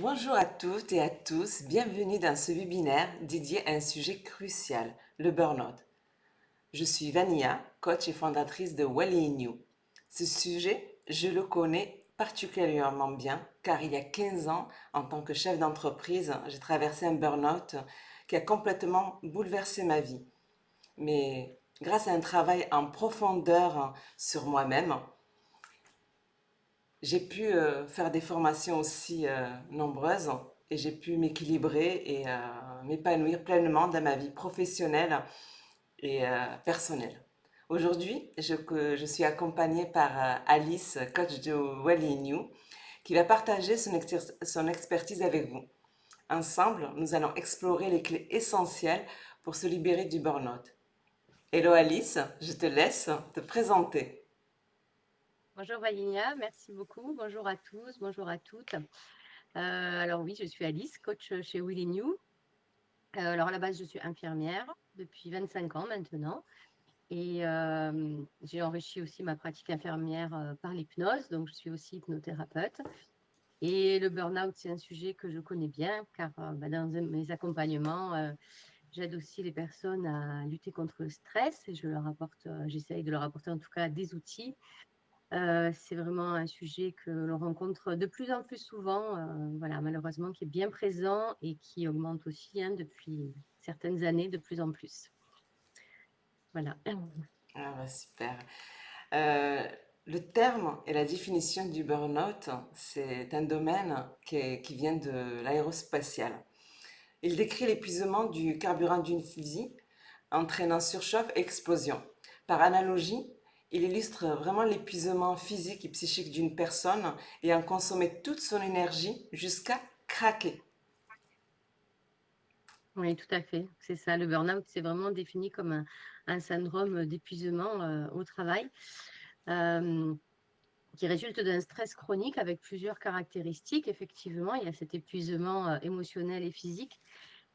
Bonjour à toutes et à tous, bienvenue dans ce webinaire dédié à un sujet crucial, le burn-out. Je suis Vania, coach et fondatrice de Well In You. Ce sujet, je le connais particulièrement bien car il y a 15 ans, en tant que chef d'entreprise, j'ai traversé un burn-out qui a complètement bouleversé ma vie. Mais grâce à un travail en profondeur sur moi-même, j'ai pu faire des formations aussi nombreuses et j'ai pu m'équilibrer et m'épanouir pleinement dans ma vie professionnelle et personnelle. Aujourd'hui, je suis accompagnée par Alice, coach de Well In You, qui va partager son expertise avec vous. Ensemble, nous allons explorer les clés essentielles pour se libérer du burn-out. Hello Alice, je te laisse te présenter. Bonjour Valinia, merci beaucoup. Bonjour à tous, bonjour à toutes. Alors oui, je suis Alice, coach chez Willy New. Alors à la base, je suis infirmière depuis 25 ans maintenant et j'ai enrichi aussi ma pratique infirmière par l'hypnose, donc je suis aussi hypnothérapeute. Et le burn-out, c'est un sujet que je connais bien car dans mes accompagnements, j'aide aussi les personnes à lutter contre le stress et j'essaye de leur apporter en tout cas des outils. C'est vraiment un sujet que l'on rencontre de plus en plus souvent, voilà, malheureusement, qui est bien présent et qui augmente aussi depuis certaines années de plus en plus. Voilà. Ah bah super. Euh, le terme et la définition du burn-out, c'est un domaine qui vient de l'aérospatiale. Il décrit l'épuisement du carburant d'une fusée, entraînant surchauffe et explosion. Par analogie, il illustre vraiment l'épuisement physique et psychique d'une personne ayant consommé toute son énergie jusqu'à craquer. Oui, tout à fait. C'est ça. Le burn-out, c'est vraiment défini comme un syndrome d'épuisement au travail euh, qui résulte d'un stress chronique avec plusieurs caractéristiques. Effectivement, il y a cet épuisement émotionnel et physique.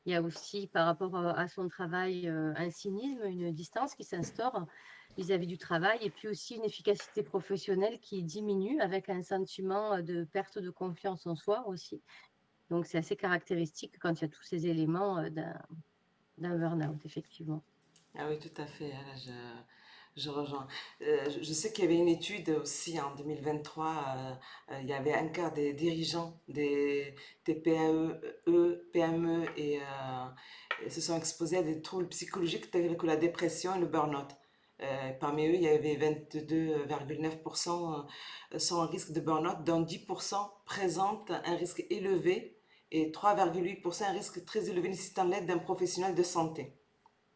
Il y a aussi, par rapport à son travail, un cynisme, une distance qui s'instaure vis-à-vis du travail, et puis aussi une efficacité professionnelle qui diminue avec un sentiment de perte de confiance en soi aussi. Donc, c'est assez caractéristique quand il y a tous ces éléments d'un burn-out, effectivement. Ah oui, tout à fait. Là, je rejoins. Je sais qu'il y avait une étude aussi en 2023. Il y avait un quart des dirigeants des TPE, PME et se sont exposés à des troubles psychologiques tels que la dépression et le burn-out. Parmi eux, il y avait 22,9% sans risque de burn-out, dont 10% présentent un risque élevé et 3,8% un risque très élevé nécessitant l'aide d'un professionnel de santé.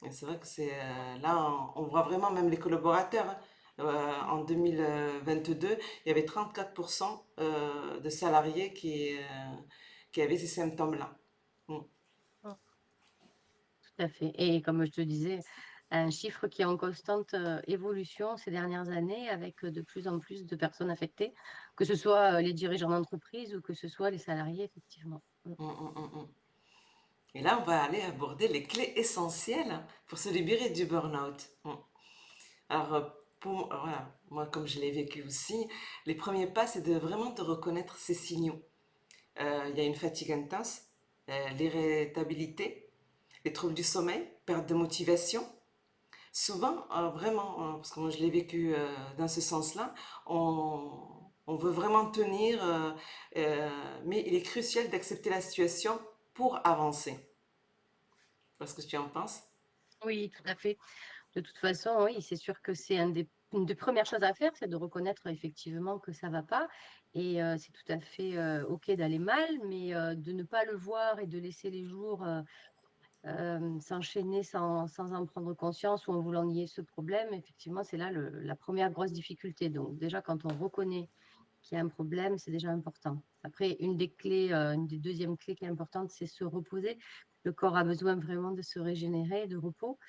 Et c'est vrai que c'est là, on voit vraiment même les collaborateurs, hein. En 2022, il y avait 34% de salariés qui avaient ces symptômes-là. Mm. Mm. Tout à fait. Et comme je te disais, un chiffre qui est en constante évolution ces dernières années avec de plus en plus de personnes affectées, que ce soit les dirigeants d'entreprise ou que ce soit les salariés, effectivement. Mm. Mm, mm, mm, mm. Et là, on va aller aborder les clés essentielles pour se libérer du burn-out. Mm. Alors, voilà, moi, comme je l'ai vécu aussi, les premiers pas, c'est de vraiment de reconnaître ces signaux. Il y a une fatigue intense, l'irritabilité, les troubles du sommeil, perte de motivation. Souvent, vraiment, parce que moi je l'ai vécu dans ce sens-là, on veut vraiment tenir, mais il est crucial d'accepter la situation pour avancer. Parce que tu en penses? Oui, tout à fait. De toute façon, oui, c'est sûr que c'est une des premières choses à faire, c'est de reconnaître effectivement que ça va pas. Et c'est tout à fait OK d'aller mal, mais de ne pas le voir et de laisser les jours s'enchaîner sans en prendre conscience ou en voulant nier ce problème, effectivement, c'est là la première grosse difficulté. Donc déjà, quand on reconnaît qu'il y a un problème, c'est déjà important. Après, une des clés, une des deuxièmes clés qui est importante, c'est se reposer. Le corps a besoin vraiment de se régénérer, de repos.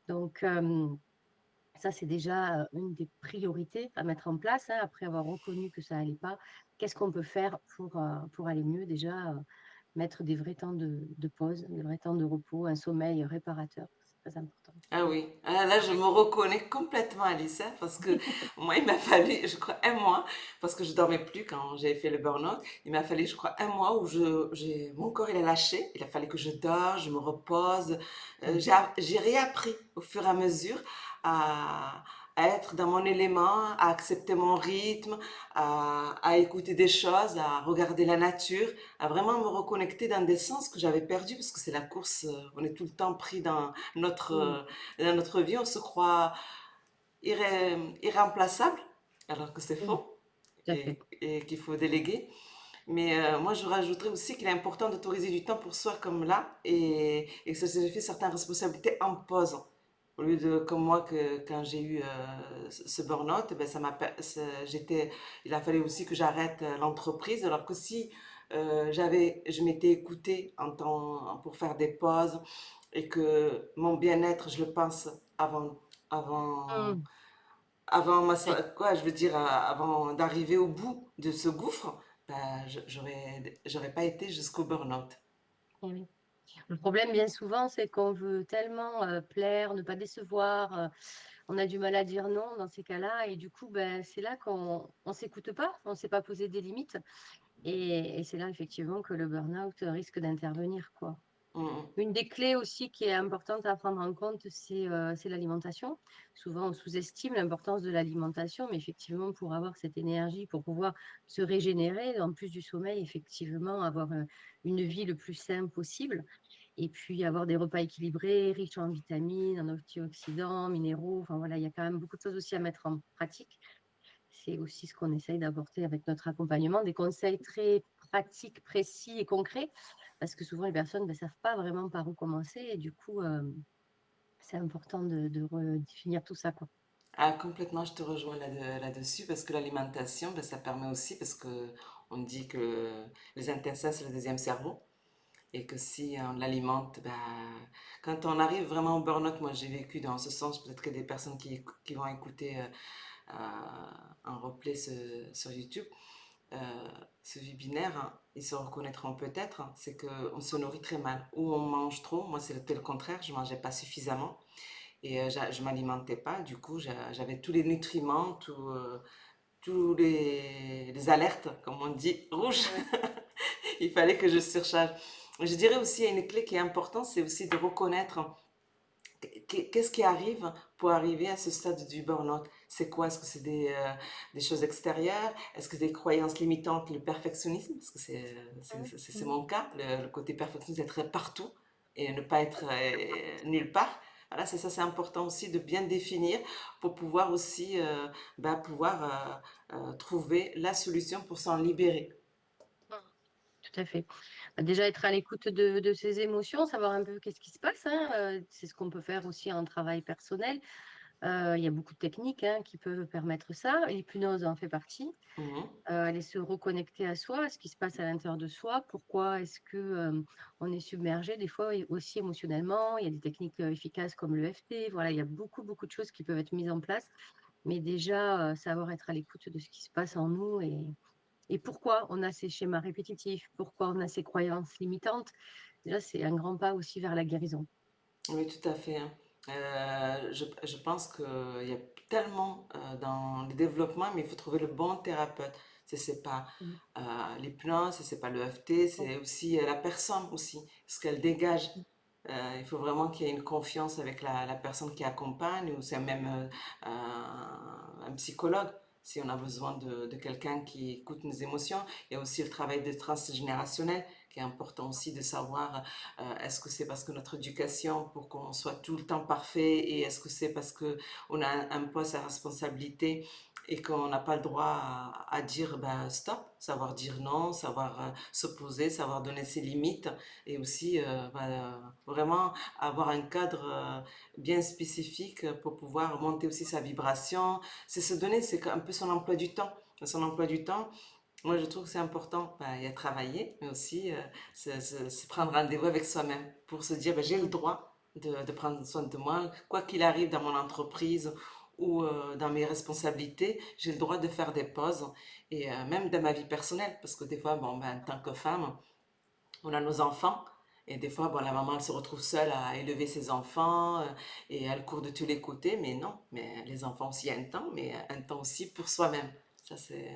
Donc, ça, c'est déjà une des priorités à mettre en place, hein, après avoir reconnu que ça allait pas. Qu'est-ce qu'on peut faire pour aller mieux? Déjà, mettre des vrais temps de pause, des vrais temps de repos, un sommeil réparateur. très important. Ah oui, ah, là je me reconnais complètement Alice, hein, parce que moi il m'a fallu, je crois, un mois, parce que je dormais plus quand j'ai fait le burn-out. Il m'a fallu, je crois, un mois où mon corps il a lâché. Il a fallu que je dors, je me repose. Mhm. J'ai réappris au fur et à mesure à, à être dans mon élément, à accepter mon rythme, à écouter des choses, à regarder la nature, à vraiment me reconnecter dans des sens que j'avais perdus, parce que c'est la course, on est tout le temps pris dans notre Mm. dans notre vie, on se croit irremplaçable, alors que c'est Mm. faux Tout à fait. et qu'il faut déléguer. Mais moi, je rajouterais aussi qu'il est important d'autoriser du temps pour soi comme là et que ça signifie certaines responsabilités en pause. Au lieu de, comme moi, que quand j'ai eu ce burn-out, ben, il a fallu aussi que j'arrête l'entreprise. Alors que si je m'étais écoutée pour faire des pauses et que mon bien-être, je le pense avant, avant, Mm. Ouais. quoi, je veux dire, avant d'arriver au bout de ce gouffre, ben, j'aurais pas été jusqu'au burn-out. Eh oui. Le problème, bien souvent, c'est qu'on veut tellement plaire, ne pas décevoir. On a du mal à dire non dans ces cas-là. Et du coup, ben, c'est là qu'on ne s'écoute pas, on ne sait pas poser des limites. Et c'est là, effectivement, que le burn-out risque d'intervenir, quoi. Mm, Une des clés aussi qui est importante à prendre en compte, c'est l'alimentation. Souvent, on sous-estime l'importance de l'alimentation, mais effectivement, pour avoir cette énergie, pour pouvoir se régénérer, en plus du sommeil, effectivement, avoir une vie le plus saine possible. Et puis avoir des repas équilibrés, riches en vitamines, en antioxydants, minéraux. Enfin voilà, il y a quand même beaucoup de choses aussi à mettre en pratique. C'est aussi ce qu'on essaye d'apporter avec notre accompagnement, des conseils très pratiques, précis et concrets, parce que souvent les personnes ne savent pas vraiment par où commencer et du coup, c'est important de redéfinir tout ça, quoi. Ah, complètement, je te rejoins là-dessus parce que l'alimentation, ben, ça permet aussi, parce que on dit que les intestins, c'est le deuxième cerveau et que si on l'alimente, ben, quand on arrive vraiment au burn-out, moi j'ai vécu dans ce sens, peut-être que des personnes qui vont écouter en replay sur YouTube, euh, ce webinaire, hein, ils se reconnaîtront peut-être, hein, c'est qu'on se nourrit très mal ou on mange trop. Moi c'était le contraire, je mangeais pas suffisamment. Et je m'alimentais pas, du coup j'avais tous les nutriments, tous les alertes, comme on dit, rouges. Ouais. Il fallait que je surcharge. Je dirais aussi, il y a une clé qui est importante, c'est aussi de reconnaître qu'est-ce qui arrive pour arriver à ce stade du burn-out. C'est quoi? Est-ce que c'est des choses extérieures? Est-ce que c'est des croyances limitantes, le perfectionnisme? Parce que Ouais. c'est mon cas, le côté perfectionniste, être partout et ne pas être nulle part. Voilà, c'est ça, c'est important aussi de bien définir pour pouvoir aussi trouver la solution pour s'en libérer. Mm. Tout à fait. Bah, déjà, être à l'écoute de ses émotions, savoir un peu qu'est-ce qui se passe, hein, c'est ce qu'on peut faire aussi en travail personnel. Il y a beaucoup de techniques hein, qui peuvent permettre ça. L'hypnose en fait partie. Mhm, Aller se reconnecter à soi, à ce qui se passe à l'intérieur de soi. Pourquoi est-ce que on est submergé des fois et aussi émotionnellement? Il y a des techniques efficaces comme le FT. Voilà, il y a beaucoup, beaucoup de choses qui peuvent être mises en place. Mais déjà, savoir être à l'écoute de ce qui se passe en nous et pourquoi on a ces schémas répétitifs, pourquoi on a ces croyances limitantes. Déjà, c'est un grand pas aussi vers la guérison. oui, tout à fait, hein. Je pense qu'il y a tellement dans le développement, mais il faut trouver le bon thérapeute. C'est pas Mhm. l'hypnose, c'est pas le FT, Bon. c'est aussi la personne aussi, ce qu'elle dégage. Il faut vraiment qu'il y ait une confiance avec la personne qui accompagne ou c'est même un psychologue si on a besoin de quelqu'un qui écoute nos émotions. Il y a aussi le travail de transgénérationnel qui est important aussi de savoir est-ce que c'est parce que notre éducation pour qu'on soit tout le temps parfait et est-ce que c'est parce que on a un poste à responsabilité et qu'on n'a pas le droit à dire ben, stop, savoir dire non, savoir s'opposer, savoir donner ses limites et aussi vraiment avoir un cadre bien spécifique pour pouvoir monter aussi sa vibration. C'est se donner, c'est un peu son emploi du temps. Son emploi du temps, moi je trouve que c'est important. Ben, il y a travailler, mais aussi se prendre rendez-vous avec soi-même pour se dire ben, j'ai le droit de prendre soin de moi, quoi qu'il arrive dans mon entreprise ou dans mes responsabilités, j'ai le droit de faire des pauses et même dans ma vie personnelle, parce que des fois, bon, ben, en tant que femme, on a nos enfants Et des fois, bon, la maman, elle se retrouve seule à élever ses enfants et elle court de tous les côtés. Mais non, mais les enfants aussi, il y a un temps, mais un temps aussi pour soi-même. Ça, c'est...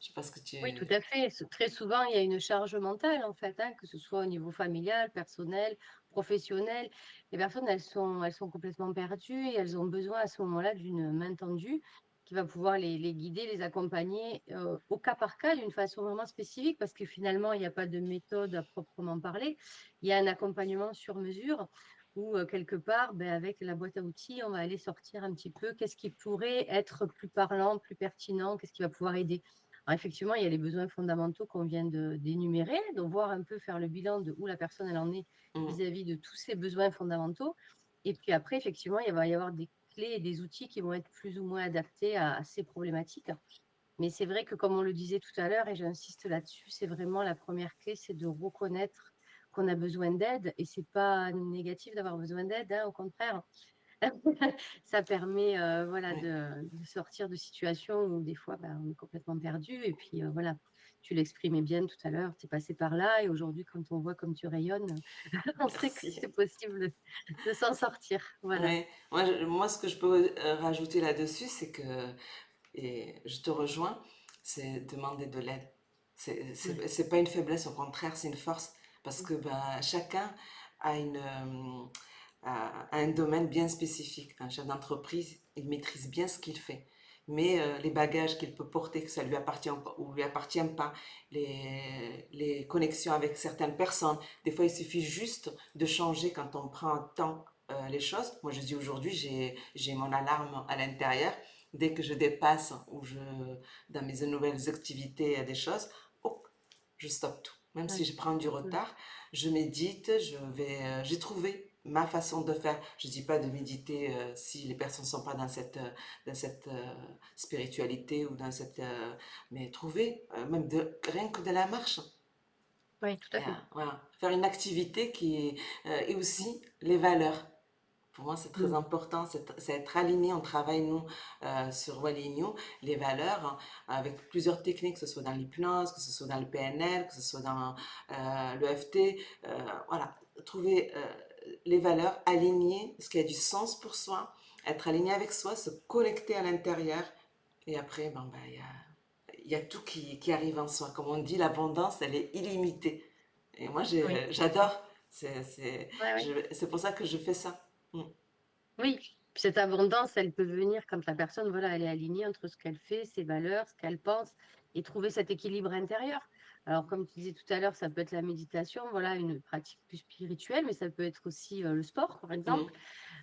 Je sais pas ce que tu... Oui, tout à fait. Très souvent, il y a une charge mentale, en fait, hein, que ce soit au niveau familial, personnel, professionnel. Les personnes, elles sont complètement perdues et elles ont besoin à ce moment-là d'une main tendue qui va pouvoir les guider, les accompagner au cas par cas d'une façon vraiment spécifique parce que finalement, il n'y a pas de méthode à proprement parler. Il y a un accompagnement sur mesure où, quelque part, ben, avec la boîte à outils, on va aller sortir un petit peu qu'est-ce qui pourrait être plus parlant, plus pertinent, qu'est-ce qui va pouvoir aider. Alors, effectivement, il y a les besoins fondamentaux qu'on vient d'énumérer, donc voir un peu, faire le bilan de où la personne elle en est Mm, vis-à-vis de tous ces besoins fondamentaux. Et puis après, effectivement, il va y avoir des clés et des outils qui vont être plus ou moins adaptés à ces problématiques. Mais c'est vrai que, comme on le disait tout à l'heure, et j'insiste là-dessus, c'est vraiment la première clé, c'est de reconnaître qu'on a besoin d'aide. Et c'est pas négatif d'avoir besoin d'aide, hein, au contraire. Ça permet voilà, oui, de sortir de situations où des fois ben, on est complètement perdu. Et puis voilà, tu l'exprimais bien tout à l'heure, tu es passé par là et aujourd'hui, quand on voit comme tu rayonnes, on sait que merci. c'est possible de s'en sortir. Voilà. Oui, moi, ce que je peux rajouter là-dessus, c'est que, et je te rejoins, c'est demander de l'aide. Ouais, C'est pas une faiblesse, au contraire, c'est une force. Parce que ben, chacun a a un domaine bien spécifique. Un chef d'entreprise, il maîtrise bien ce qu'il fait. Mais les bagages qu'il peut porter, que ça lui appartient ou lui appartient pas, les connexions avec certaines personnes, des fois il suffit juste de changer quand on prend un temps les choses. Moi je dis aujourd'hui, j'ai mon alarme à l'intérieur. Dès que je dépasse ou dans mes nouvelles activités des choses, hop, je stoppe tout. Même si ouais, je prends du ouais, retard, je médite, j'ai trouvé ma façon de faire. Je dis pas de méditer si les personnes sont pas dans cette spiritualité ou dans cette, mais trouver même rien que de la marche. ouais, tout à fait. Voilà. Faire une activité et aussi les valeurs. Pour moi, c'est très Mm. important, c'est être aligné. On travaille, nous, sur Waligno, les valeurs, avec plusieurs techniques, que ce soit dans l'hypnose, que ce soit dans le PNL, que ce soit dans l'EFT. Voilà, trouver les valeurs alignées, ce qui a du sens pour soi, être aligné avec soi, se connecter à l'intérieur. Et après, ben, il y a tout qui arrive en soi. Comme on dit, l'abondance, elle est illimitée. Et moi, Oui, tout à fait. j'adore. Ouais, ouais. C'est pour ça que je fais ça. Mm. Oui, puis cette abondance, elle peut venir quand la personne, voilà, elle est alignée entre ce qu'elle fait, ses valeurs, ce qu'elle pense, et trouver cet équilibre intérieur. Alors, comme tu disais tout à l'heure, ça peut être la méditation, voilà, une pratique plus spirituelle, mais ça peut être aussi le sport, par Mm. exemple.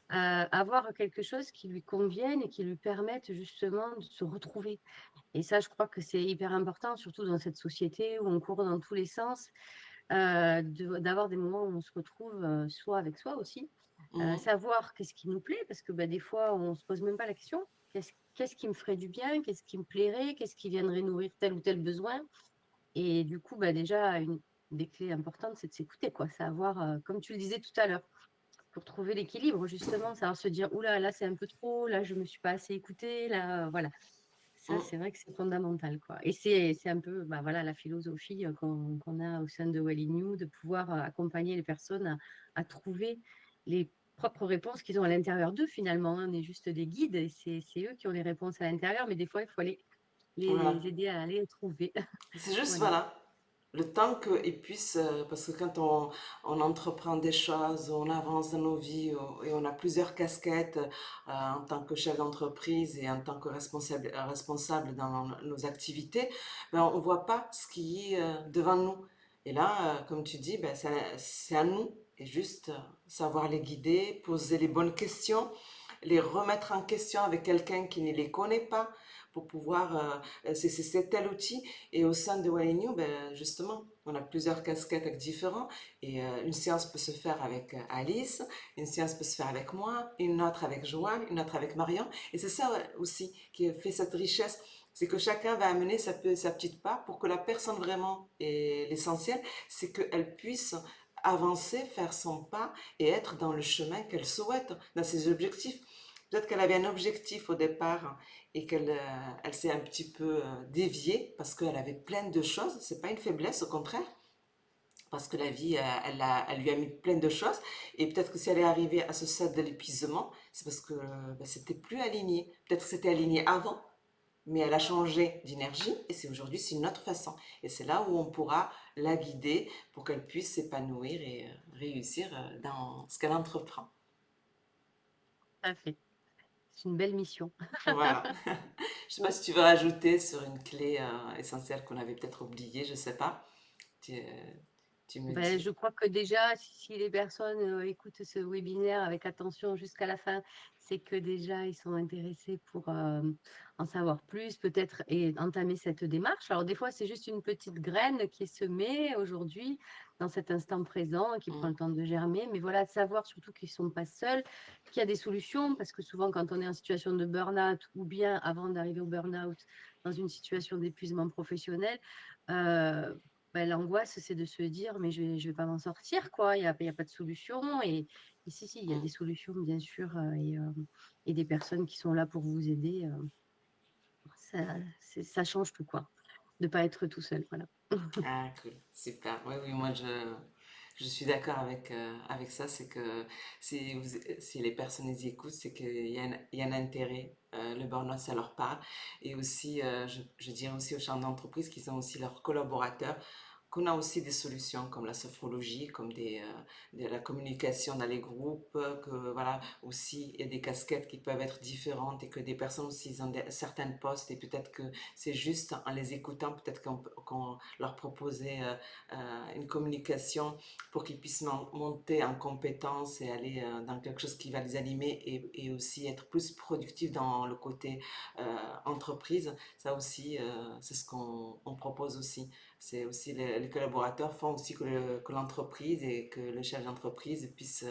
Avoir quelque chose qui lui convienne et qui lui permette justement de se retrouver. Et ça, je crois que c'est hyper important, surtout dans cette société où on court dans tous les sens, d'avoir des moments où on se retrouve soi avec soi aussi, Mm. savoir qu'est-ce qui nous plaît, parce que bah, des fois, on ne se pose même pas la question, qu'est-ce qui me ferait du bien, qu'est-ce qui me plairait, qu'est-ce qui viendrait nourrir tel ou tel besoin. Et du coup, bah, déjà, une des clés importantes, c'est de s'écouter, quoi, savoir, comme tu le disais tout à l'heure, pour trouver l'équilibre, justement, savoir se dire, oula, là, c'est un peu trop, là, je me suis pas assez écoutée, là, voilà. Ça, Mm. c'est vrai que c'est fondamental, quoi. Et c'est un peu bah, voilà, la philosophie qu'on a au sein de Well New, de pouvoir accompagner les personnes à trouver les propres réponses qu'ils ont à l'intérieur d'eux, finalement, hein. On est juste des guides et c'est eux qui ont les réponses à l'intérieur, mais des fois, il faut aller les Voilà. aider à aller les trouver. C'est juste, Voilà. voilà, le temps qu'ils puissent, parce que quand on entreprend des choses, on avance dans nos vies et on a plusieurs casquettes en tant que chef d'entreprise et en tant que responsable dans nos activités, ben, on ne voit pas ce qui est devant nous. Et là, comme tu dis, ben, c'est à nous. Et juste savoir les guider, poser les bonnes questions, les remettre en question avec quelqu'un qui ne les connaît pas pour pouvoir, c'est tel outil. Et au sein de YNU, ben, justement, on a plusieurs casquettes avec différents. Et une séance peut se faire avec Alice, une séance peut se faire avec moi, une autre avec Joanne, une autre avec Marion. Et c'est ça aussi qui fait cette richesse. C'est que chacun va amener sa petite part pour que la personne vraiment est l'essentiel, c'est qu'elle puisse avancer, faire son pas et être dans le chemin qu'elle souhaite, dans ses objectifs. Peut-être qu'elle avait un objectif au départ et qu'elle s'est un petit peu déviée parce qu'elle avait plein de choses. C'est pas une faiblesse, au contraire. parce que la vie, elle lui a mis plein de choses. Et peut-être que si elle est arrivée à ce stade de l'épuisement, c'est parce que ben, c'était plus aligné. Peut-être que c'était aligné avant, mais elle a changé d'énergie et c'est aujourd'hui, c'est une autre façon. Et c'est là où on pourra la guider pour qu'elle puisse s'épanouir et réussir dans ce qu'elle entreprend. Tout à fait. C'est une belle mission. Voilà. Je sais pas si tu veux rajouter sur une clé essentielle qu'on avait peut-être oubliée, je sais pas. Tu, tu me Ben, dis. je crois que déjà, si les personnes écoutent ce webinaire avec attention jusqu'à la fin, c'est que déjà, ils sont intéressés pour en savoir plus, peut-être, et entamer cette démarche. Alors, des fois, c'est juste une petite graine qui est semée aujourd'hui, dans cet instant présent, qui prend Mm, le temps de germer. Mais voilà, de savoir surtout qu'ils ne sont pas seuls, qu'il y a des solutions, parce que souvent, quand on est en situation de burn-out, ou bien avant d'arriver au burn-out, dans une situation d'épuisement professionnel, euh, ben, l'angoisse, c'est de se dire, mais je vais pas m'en sortir, quoi. Il y a pas de solution. Et si, il y a des mm. solutions, bien sûr, et des personnes qui sont là pour vous aider. Ça change tout, quoi. De pas être tout seul, voilà. Ah, cool, super. Oui, oui, moi je suis d'accord avec ça. C'est que si les personnes les écoutent, c'est qu'il y a il y a un intérêt. Le burn-out, ça leur parle. Et aussi, je dirais aussi aux champs d'entreprise qui sont aussi leurs collaborateurs, qu'on a aussi des solutions comme la sophrologie, comme de la communication dans les groupes, que voilà, aussi il y a des casquettes qui peuvent être différentes et que des personnes aussi ils ont certains postes et peut-être que c'est juste en les écoutant, peut-être qu'on leur proposer une communication pour qu'ils puissent monter en compétences et aller dans quelque chose qui va les animer et aussi être plus productifs dans le côté entreprise. Ça aussi, c'est ce qu'on propose aussi. C'est aussi les collaborateurs font aussi que l'entreprise et que le chef d'entreprise puisse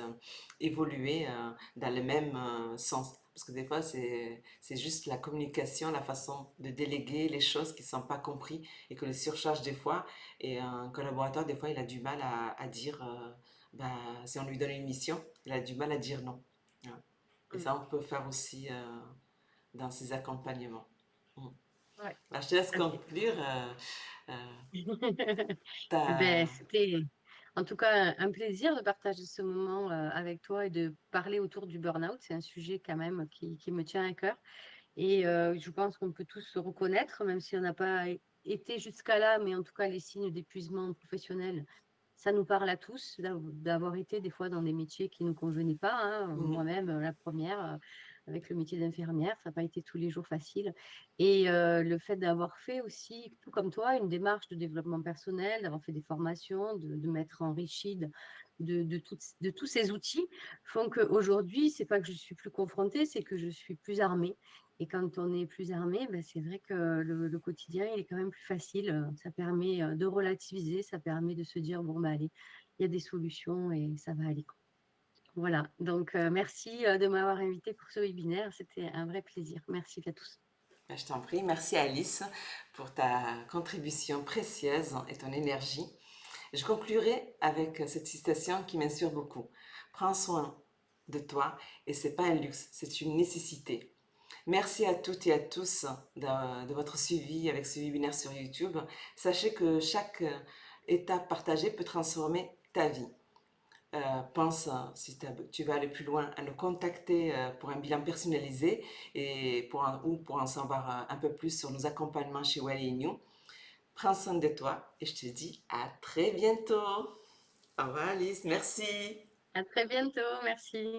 évoluer dans le même sens. Parce que des fois, c'est juste la communication, la façon de déléguer les choses qui ne sont pas comprises et que les surcharge des fois. Et un collaborateur, des fois, il a du mal à dire, ben, si on lui donne une mission, il a du mal à dire non. Ouais. Et Mm. ça, on peut faire aussi dans ces accompagnements. Mm. Ouais, Alors, je te laisse tout à fait. conclure. Euh, Ben, ta... c'était en tout cas un plaisir de partager ce moment avec toi et de parler autour du burn-out. C'est un sujet quand même qui me tient à cœur. Et je pense qu'on peut tous se reconnaître, même si on n'a pas été jusqu'à là, mais en tout cas, les signes d'épuisement professionnel, ça nous parle à tous d'avoir été des fois dans des métiers qui ne nous convenaient pas, hein. Mhm. Moi-même, la première, avec le métier d'infirmière, ça n'a pas été tous les jours facile. Et le fait d'avoir fait aussi, tout comme toi, une démarche de développement personnel, d'avoir fait des formations, de m'être enrichie de tous ces outils, font qu'aujourd'hui, c'est pas que je suis plus confrontée, c'est que je suis plus armée. Et quand on est plus armé, ben, c'est vrai que le quotidien, il est quand même plus facile. Ça permet de relativiser, ça permet de se dire, bon, ben, allez, il y a des solutions et ça va aller, quoi. Voilà, donc merci de m'avoir invité pour ce webinaire. C'était un vrai plaisir. Merci à tous. Ben, je t'en prie. Merci Alice pour ta contribution précieuse et ton énergie. Je conclurai avec cette citation qui m'inspire beaucoup. Prends soin de toi et c'est pas un luxe, c'est une nécessité. Merci à toutes et à tous de votre suivi avec ce webinaire sur YouTube. Sachez que chaque étape partagée peut transformer ta vie. Pense, si tu veux aller plus loin, à nous contacter pour un bilan personnalisé et ou pour en savoir un peu plus sur nos accompagnements chez Wally New. Prends soin de toi et je te dis à très bientôt. Au revoir Alice, merci. À très bientôt. Merci.